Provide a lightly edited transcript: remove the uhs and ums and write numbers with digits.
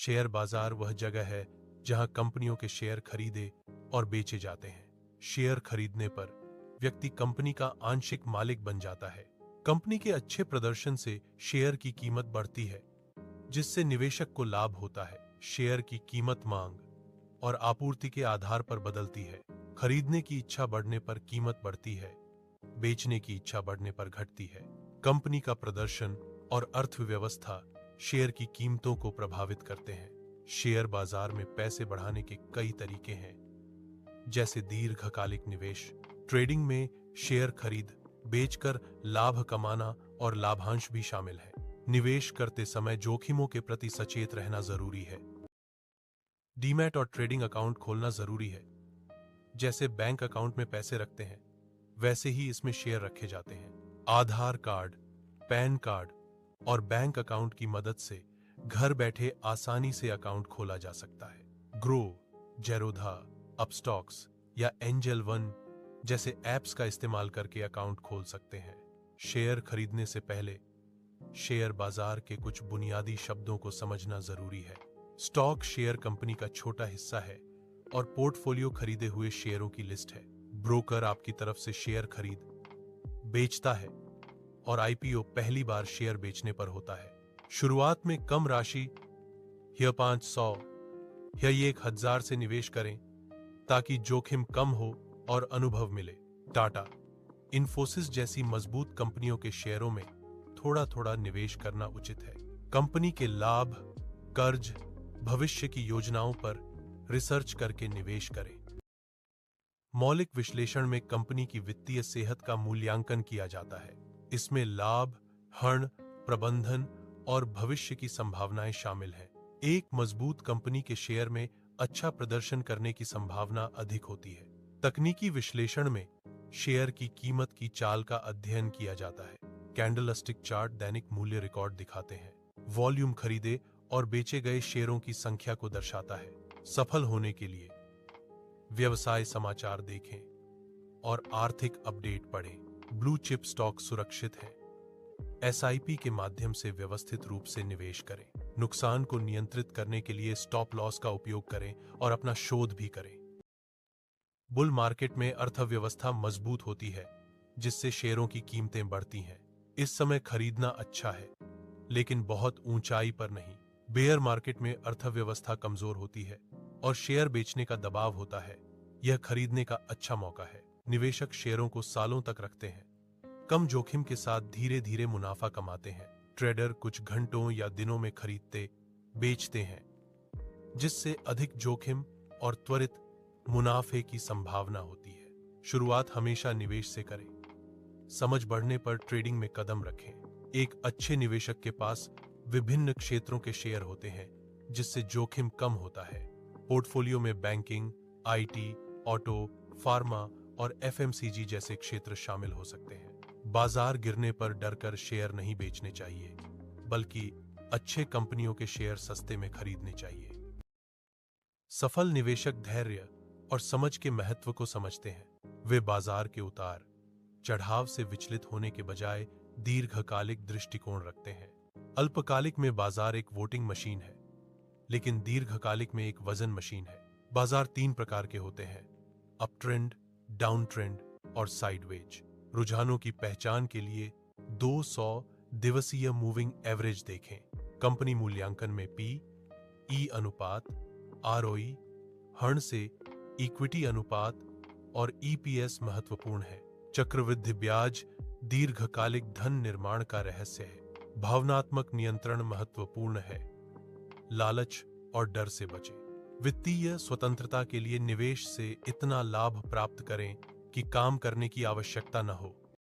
Share बाजार वह जगह है जहां कंपनियों के शेयर खरीदे और बेचे जाते हैं। शेयर खरीदने पर व्यक्ति कंपनी का आंशिक मालिक बन जाता है। कंपनी के अच्छे प्रदर्शन से शेयर की कीमत बढ़ती है, जिससे निवेशक को लाभ होता है। शेयर की कीमत मांग और आपूर्ति के आधार पर बदलती है। खरीदने की इच्छा बढ़ने पर कीमत बढ़ती है, बेचने की इच्छा बढ़ने पर घटती है। कंपनी का प्रदर्शन और अर्थव्यवस्था शेयर की कीमतों को प्रभावित करते हैं। शेयर बाजार में पैसे बढ़ाने के कई तरीके हैं, जैसे दीर्घकालिक निवेश। ट्रेडिंग में शेयर खरीद बेचकर लाभ कमाना और लाभांश भी शामिल है। निवेश करते समय जोखिमों के प्रति सचेत रहना जरूरी है। डीमैट और ट्रेडिंग अकाउंट खोलना जरूरी है। जैसे बैंक अकाउंट में पैसे रखते हैं, वैसे ही इसमें शेयर रखे जाते हैं। आधार कार्ड, पैन कार्ड और बैंक अकाउंट की मदद से घर बैठे आसानी से अकाउंट खोला जा सकता है। ग्रो, जेरोधा, अपस्टॉक्स या एंजल वन जैसे ऐप्स का इस्तेमाल करके अकाउंट खोल सकते हैं। शेयर खरीदने से पहले शेयर बाजार के कुछ बुनियादी शब्दों को समझना जरूरी है। स्टॉक शेयर कंपनी का छोटा हिस्सा है और पोर्टफोलियो खरीदे हुए शेयरों की लिस्ट है। ब्रोकर आपकी तरफ से शेयर खरीद बेचता है और आईपीओ पहली बार शेयर बेचने पर होता है। शुरुआत में कम राशि या 500 या 1000 से निवेश करें ताकि जोखिम कम हो और अनुभव मिले। टाटा, इन्फोसिस जैसी मजबूत कंपनियों के शेयरों में थोड़ा थोड़ा निवेश करना उचित है। कंपनी के लाभ, कर्ज, भविष्य की योजनाओं पर रिसर्च करके निवेश करें। मौलिक विश्लेषण में कंपनी की वित्तीय सेहत का मूल्यांकन किया जाता है। इसमें लाभ, हर्ण, प्रबंधन और भविष्य की संभावनाएं शामिल हैं। एक मजबूत कंपनी के शेयर में अच्छा प्रदर्शन करने की संभावना अधिक होती है। तकनीकी विश्लेषण में शेयर की कीमत की चाल का अध्ययन किया जाता है। कैंडलस्टिक चार्ट दैनिक मूल्य रिकॉर्ड दिखाते हैं। वॉल्यूम खरीदे और बेचे गए शेयरों की संख्या को दर्शाता है। सफल होने के लिए व्यवसाय समाचार देखें और आर्थिक अपडेट पढ़ें। ब्लू चिप स्टॉक सुरक्षित हैं। एसआईपी के माध्यम से व्यवस्थित रूप से निवेश करें। नुकसान को नियंत्रित करने के लिए स्टॉप लॉस का उपयोग करें और अपना शोध भी करें। बुल मार्केट में अर्थव्यवस्था मजबूत होती है, जिससे शेयरों की कीमतें बढ़ती हैं। इस समय खरीदना अच्छा है, लेकिन बहुत ऊंचाई पर नहीं। बेयर मार्केट में अर्थव्यवस्था कमजोर होती है और शेयर बेचने का दबाव होता है। यह खरीदने का अच्छा मौका है। निवेशक शेयरों को सालों तक रखते हैं, कम जोखिम के साथ धीरे धीरे मुनाफा कमाते हैं। ट्रेडर कुछ घंटों या दिनों में खरीदते बेचते हैं, जिससे अधिक जोखिम और त्वरित मुनाफे की संभावना होती है। शुरुआत हमेशा निवेश से करें। समझ बढ़ने पर ट्रेडिंग में कदम रखें। एक अच्छे निवेशक के पास विभिन्न क्षेत्रों के शेयर होते हैं, जिससे जोखिम कम होता है। पोर्टफोलियो में बैंकिंग, आईटी, ऑटो, फार्मा और एफएमसीजी जैसे क्षेत्र शामिल हो सकते हैं। बाजार गिरने पर डरकर शेयर नहीं बेचने चाहिए, बल्कि अच्छे कंपनियों के शेयर सस्ते में खरीदने चाहिए। सफल निवेशक धैर्य और समझ के महत्व को समझते हैं। वे बाजार के उतार चढ़ाव से विचलित होने के बजाय दीर्घकालिक दृष्टिकोण रखते हैं। अल्पकालिक में बाजार एक वोटिंग मशीन है, लेकिन दीर्घकालिक में एक वजन मशीन है। बाजार 3 प्रकार के होते हैं: अप ट्रेंड, डाउन ट्रेंड और साइडवेज। रुझानों की पहचान के लिए 200 दिवसीय मूविंग एवरेज देखें। कंपनी मूल्यांकन में पी/ई अनुपात, आरओई, हर्ण से इक्विटी अनुपात और ईपीएस महत्वपूर्ण है। चक्रवृद्धि ब्याज दीर्घकालिक धन निर्माण का रहस्य है। भावनात्मक नियंत्रण महत्वपूर्ण है। लालच और डर से बचें। वित्तीय स्वतंत्रता के लिए निवेश से इतना लाभ प्राप्त करें कि काम करने की आवश्यकता न हो।